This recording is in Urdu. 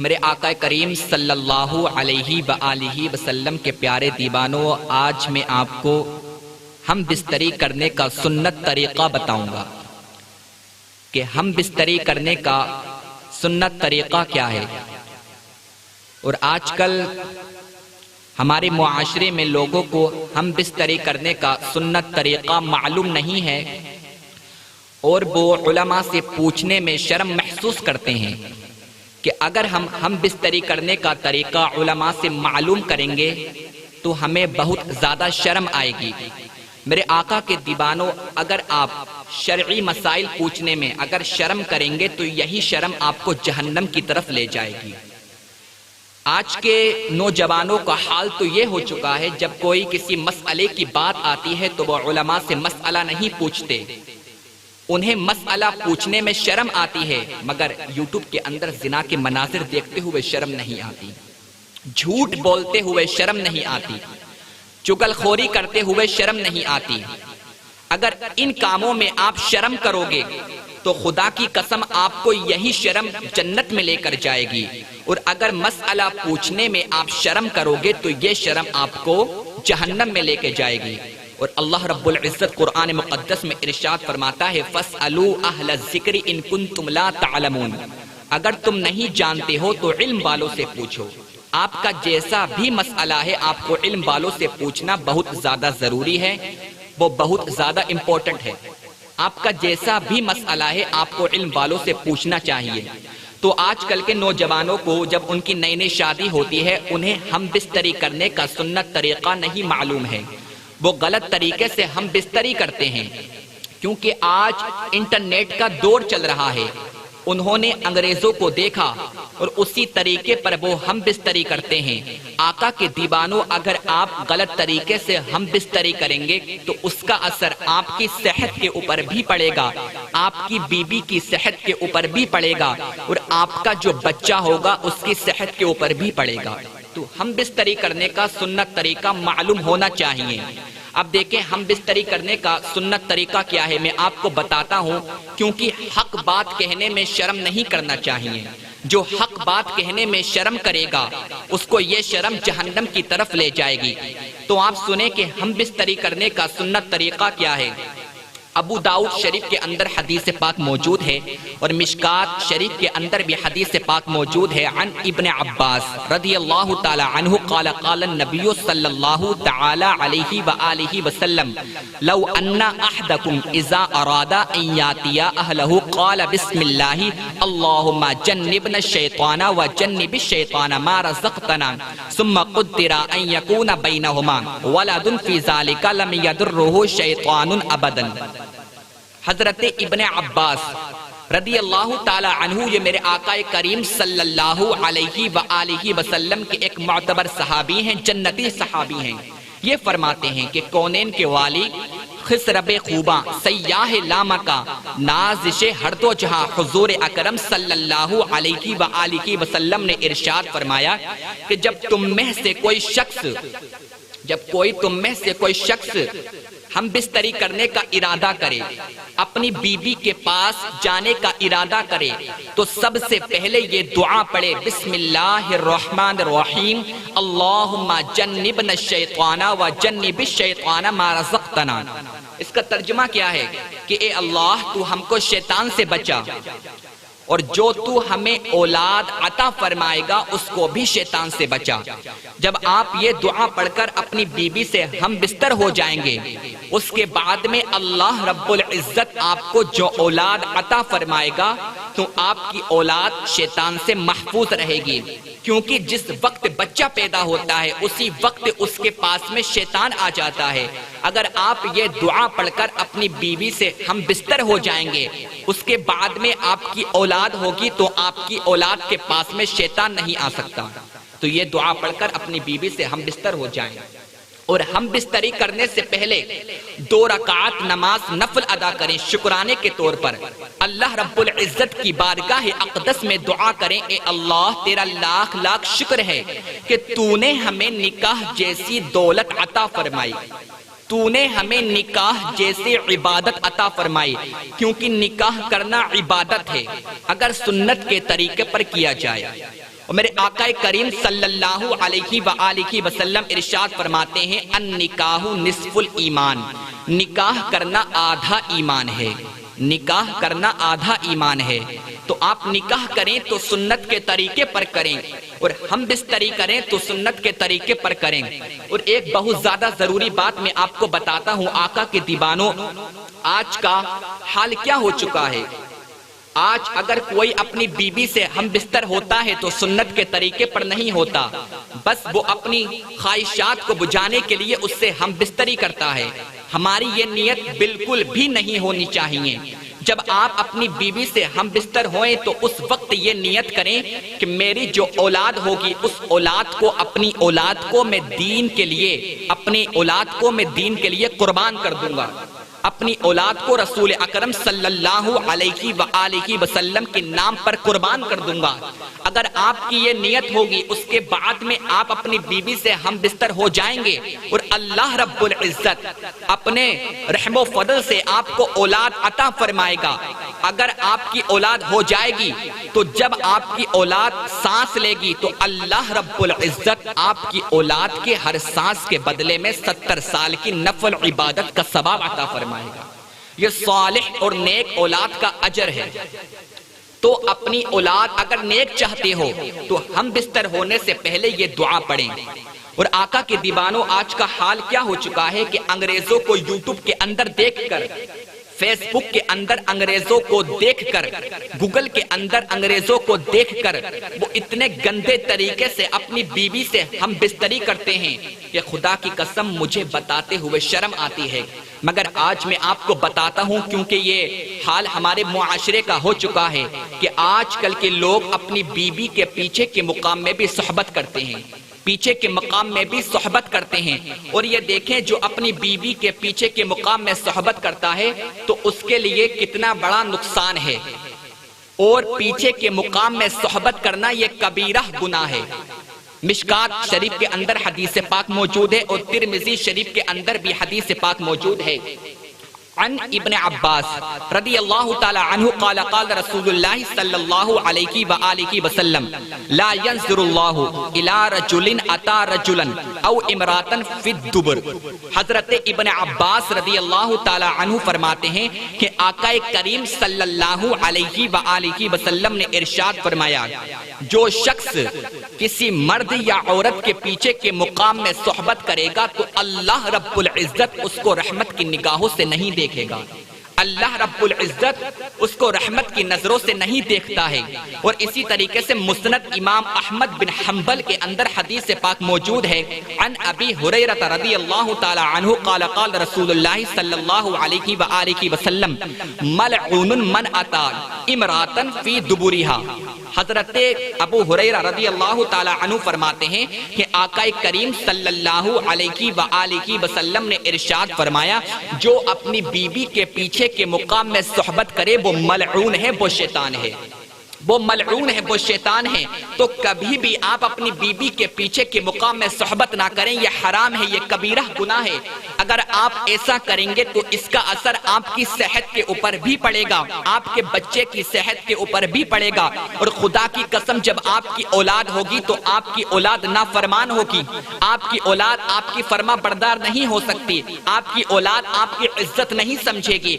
میرے آقا کریم صلی اللہ علیہ وآلہ وسلم کے پیارے دیوانوں، آج میں آپ کو ہم بستری کرنے کا سنت طریقہ بتاؤں گا کہ ہم بستری کرنے کا سنت طریقہ کیا ہے۔ اور آج کل ہمارے معاشرے میں لوگوں کو ہم بستری کرنے کا سنت طریقہ معلوم نہیں ہے، اور وہ علماء سے پوچھنے میں شرم محسوس کرتے ہیں کہ اگر ہم بستری کرنے کا طریقہ علماء سے معلوم کریں گے تو ہمیں بہت زیادہ شرم آئے گی۔ میرے آقا کے دیوانوں، اگر آپ شرعی مسائل پوچھنے میں اگر شرم کریں گے تو یہی شرم آپ کو جہنم کی طرف لے جائے گی۔ آج کے نوجوانوں کا حال تو یہ ہو چکا ہے، جب کوئی کسی مسئلے کی بات آتی ہے تو وہ علماء سے مسئلہ نہیں پوچھتے، انہیں مسئلہ پوچھنے میں شرم آتی ہے، مگر یوٹیوب کے اندر زنا کے مناظر دیکھتے ہوئے شرم نہیں آتی، جھوٹ بولتے ہوئے شرم نہیں آتی، چغل خوری کرتے ہوئے شرم نہیں آتی۔ اگر ان کاموں میں آپ شرم کرو گے تو خدا کی قسم آپ کو یہی شرم جنت میں لے کر جائے گی، اور اگر مسئلہ پوچھنے میں آپ شرم کرو گے تو یہ شرم آپ کو جہنم میں لے کے جائے گی۔ اور اللہ رب العزت قرآن مقدس میں ارشاد فرماتا ہے فَاسْأَلُوا أَهْلَ الذِّكْرِ إِن كُنتُمْ لَا تَعْلَمُونَ، اگر تم نہیں جانتے ہو تو علم والوں سے پوچھو۔ آپ کا جیسا بھی مسئلہ ہے آپ کو علم والوں سے پوچھنا بہت زیادہ ضروری ہے، وہ بہت زیادہ امپورٹنٹ ہے۔ آپ کا جیسا بھی مسئلہ ہے آپ کو علم والوں سے پوچھنا چاہیے۔ تو آج کل کے نوجوانوں کو جب ان کی نئی نئی شادی ہوتی ہے انہیں ہم بستری کرنے کا سنت طریقہ نہیں معلوم ہے، وہ غلط طریقے سے ہم بستری کرتے ہیں، کیونکہ آج انٹرنیٹ کا دور چل رہا ہے۔ انہوں نے انگریزوں کو دیکھا اور اسی طریقے پر وہ ہم بستری کرتے ہیں۔ آقا کے دیوانوں، اگر آپ غلط طریقے سے ہم بستری کریں گے تو اس کا اثر آپ کی صحت کے اوپر بھی پڑے گا، آپ کی بیوی کی صحت کے اوپر بھی پڑے گا، اور آپ کا جو بچہ ہوگا اس کی صحت کے اوپر بھی پڑے گا۔ تو ہم بستری کرنے کا سنت طریقہ معلوم ہونا چاہیے۔ اب دیکھیں ہم بستری کرنے کا سنت طریقہ کیا ہے، میں آپ کو بتاتا ہوں، کیونکہ حق بات کہنے میں شرم نہیں کرنا چاہیے۔ جو حق بات کہنے میں شرم کرے گا اس کو یہ شرم جہنم کی طرف لے جائے گی۔ تو آپ سنیں کہ ہم بستری کرنے کا سنت طریقہ کیا ہے۔ ابو داؤد شریف کے اندر حدیث پاک موجود ہے، اور مشکات شریف کے اندر بھی حدیث پاک موجود ہے۔ عن ابن عباس رضی اللہ تعالی عنہ قال قال النبی صلی اللہ تعالی علیہ وآلہ وسلم لو ان احدکم اذا اراد ان یاتی اہلہ قال بسم اللہ اللہم جنبنا الشیطان وجنب الشیطان ما رزقتنا ثم قدر ان یکون بینہما ولد فی ذلک لم یضرہ شیطان ابدا۔ حضرت ابن عباس رضی اللہ تعالی عنہ، یہ میرے آقا کریم صلی اللہ علیہ وآلہ وسلم کے ایک معتبر صحابی ہیں، جنتی صحابی ہیں۔ یہ فرماتے ہیں کہ کونین کے والی، خسرب خوباں، سیاہ لامکا، نازش ہر دو جہاں، حضور اکرم صلی اللہ علیہ وآلہ وسلم نے ارشاد فرمایا کہ جب تم میں سے کوئی شخص ہم بستری کرنے کا ارادہ کرے، اپنی بیوی کے پاس جانے کا ارادہ کرے، تو سب سے پہلے یہ دعا پڑھے بسم اللہ الرحمن الرحیم اللہم جنبنا الشیطان وجنب الشیطان ما رزقتنا۔ اس کا ترجمہ کیا ہے کہ اے اللہ تو ہم کو شیطان سے بچا، اور جو تو ہمیں اولاد عطا فرمائے گا اس کو بھی شیطان سے بچا۔ جب آپ یہ دعا پڑھ کر اپنی بیوی سے ہم بستر ہو جائیں گے، اس کے بعد میں اللہ رب العزت آپ کو جو اولاد عطا فرمائے گا تو آپ کی اولاد شیطان سے محفوظ رہے گی، کیونکہ جس وقت بچہ پیدا ہوتا ہے اسی وقت اس کے پاس میں شیطان آ جاتا ہے۔ اگر آپ یہ دعا پڑھ کر اپنی بیوی سے ہم بستر ہو جائیں گے، اس کے بعد میں آپ کی اولاد ہوگی تو آپ کی اولاد کے پاس میں شیطان نہیں آ سکتا۔ تو یہ دعا پڑھ کر اپنی بیوی سے ہم بستر ہو جائیں، اور ہم بستری کرنے سے پہلے 2 رکعت نماز نفل ادا کریں شکرانے کے طور پر۔ اللہ رب العزت کی بارگاہ اقدس میں دعا کریں، اے اللہ تیرا لاکھ لاکھ شکر ہے کہ تو نے ہمیں نکاح جیسی دولت عطا فرمائی، تو نے ہمیں نکاح جیسے عبادت عطا فرمائی، کیونکہ نکاح کرنا عبادت ہے اگر سنت کے طریقے پر کیا جائے۔ اور میرے آقا کریم صلی اللہ علیہ وآلہ وسلم ارشاد فرماتے ہیں النکاح نصف الایمان، نکاح کرنا آدھا ایمان ہے، نکاح کرنا آدھا ایمان ہے۔ تو آپ نکاح کریں تو سنت کے طریقے پر کریں، اور ہم بستری کریں تو سنت کے طریقے پر کریں۔ اور ایک بہت زیادہ ضروری بات میں آپ کو بتاتا ہوں، آقا کے دیوانوں، آج کا حال کیا ہو چکا ہے۔ آج اگر کوئی اپنی بیوی سے ہم بستر ہوتا ہے تو سنت کے طریقے پر نہیں ہوتا، بس وہ اپنی خواہشات کو بجھانے کے لیے اس سے ہم بستری کرتا ہے۔ ہماری یہ نیت بالکل بھی نہیں ہونی چاہیے۔ جب آپ اپنی بیوی سے ہم بستر ہوئیں تو اس وقت یہ نیت کریں کہ میری جو اولاد ہوگی اس اولاد کو، اپنی اولاد کو میں دین کے لیے، اپنی اولاد کو میں دین کے لیے قربان کر دوں گا، اپنی اولاد کو رسول اکرم صلی اللہ علیہ وآلہ وسلم کے نام پر قربان کر دوں گا۔ اگر آپ کی یہ نیت ہوگی، اس کے بعد میں آپ اپنی بیوی سے ہم بستر ہو جائیں گے اور اللہ رب العزت اپنے رحم و فضل سے آپ کو اولاد عطا فرمائے گا۔ اگر آپ کی اولاد ہو جائے گی تو جب آپ کی اولاد سانس لے گی تو اللہ رب العزت آپ کی اولاد کے ہر سانس کے بدلے میں 70 سال کی نفل عبادت کا ثواب عطا فرمائے گا۔ یہ صالح اور نیک اولاد کا اجر ہے۔ تو اپنی اولاد اگر نیک چاہتے ہو تو ہم بستر ہونے سے پہلے یہ دعا پڑھیں۔ اور آقا کے دیوانوں، آج کا حال کیا ہو چکا ہے کہ انگریزوں کو یوٹیوب کے اندر دیکھ کر، فیس بک کے اندر انگریزوں کو دیکھ کر، گوگل کے اندر انگریزوں کو دیکھ کر وہ اتنے گندے طریقے سے اپنی بیوی سے ہم بستری کرتے ہیں کہ خدا کی قسم مجھے بتاتے ہوئے شرم آتی ہے، مگر آج میں آپ کو بتاتا ہوں کیونکہ یہ حال ہمارے معاشرے کا ہو چکا ہے کہ آج کل کے لوگ اپنی بیوی کے پیچھے کے مقام میں بھی صحبت کرتے ہیں، پیچھے کے مقام میں بھی صحبت کرتے ہیں۔ اور یہ دیکھیں جو اپنی بیوی کے پیچھے کے مقام میں صحبت کرتا ہے تو اس کے لیے کتنا بڑا نقصان ہے۔ اور پیچھے کے مقام میں صحبت کرنا یہ کبیرہ گناہ ہے۔ مشکات شریف کے اندر حدیث پاک موجود ہے اور ترمذی شریف کے اندر بھی حدیث پاک موجود ہے۔ عن ابن عباس رضی اللہ تعالی عنہ قال قال رسول اللہ صلی اللہ علیہ وآلہ وسلم لا ينظر اللہ الى رجل اتا رجلا او امراتا فی الدبر۔ حضرت ابن عباس رضی اللہ تعالی عنہ فرماتے ہیں کہ آقا کریم صلی اللہ علیہ وآلہ وسلم نے ارشاد فرمایا، جو شخص کسی مرد یا عورت کے پیچھے کے مقام میں صحبت کرے گا تو اللہ رب العزت اس کو رحمت کی نگاہوں سے نہیں دیکھے گا، اللہ رب العزت اس کو رحمت کی نظروں سے نہیں دیکھتا ہے۔ اور اسی طریقے سے مسند امام احمد بن حنبل کے اندر حدیث پاک موجود ہے، عن ابی ہریرہ رضی اللہ تعالی عنہ قال قال رسول اللہ صلی اللہ علیہ وآلہ وسلم ملعون من اتا امراتا فی دبرها۔ حضرت ابو ہریرہ رضی اللہ تعالی عنہ فرماتے ہیں کہ آقا کریم صلی اللہ علیہ وآلہ وسلم نے ارشاد فرمایا، جو اپنی بیوی کے پیچھے کے مقام میں صحبت کرے وہ ملعون ہے، وہ شیطان ہے، وہ ملعون ہے، وہ شیطان ہے۔ تو کبھی بھی آپ اپنی بیوی کے پیچھے کے مقام میں صحبت نہ کریں، یہ حرام ہے، یہ کبیرہ گناہ ہے۔ اگر آپ ایسا کریں گے تو اس کا اثر آپ کی صحت کے اوپر بھی پڑے گا، آپ کے بچے کی صحت کے اوپر بھی پڑے گا، اور خدا کی قسم جب آپ کی اولاد ہوگی تو آپ کی اولاد نافرمان ہوگی، آپ کی اولاد آپ کی فرما بردار نہیں ہو سکتی، آپ کی اولاد آپ کی عزت نہیں سمجھے گی۔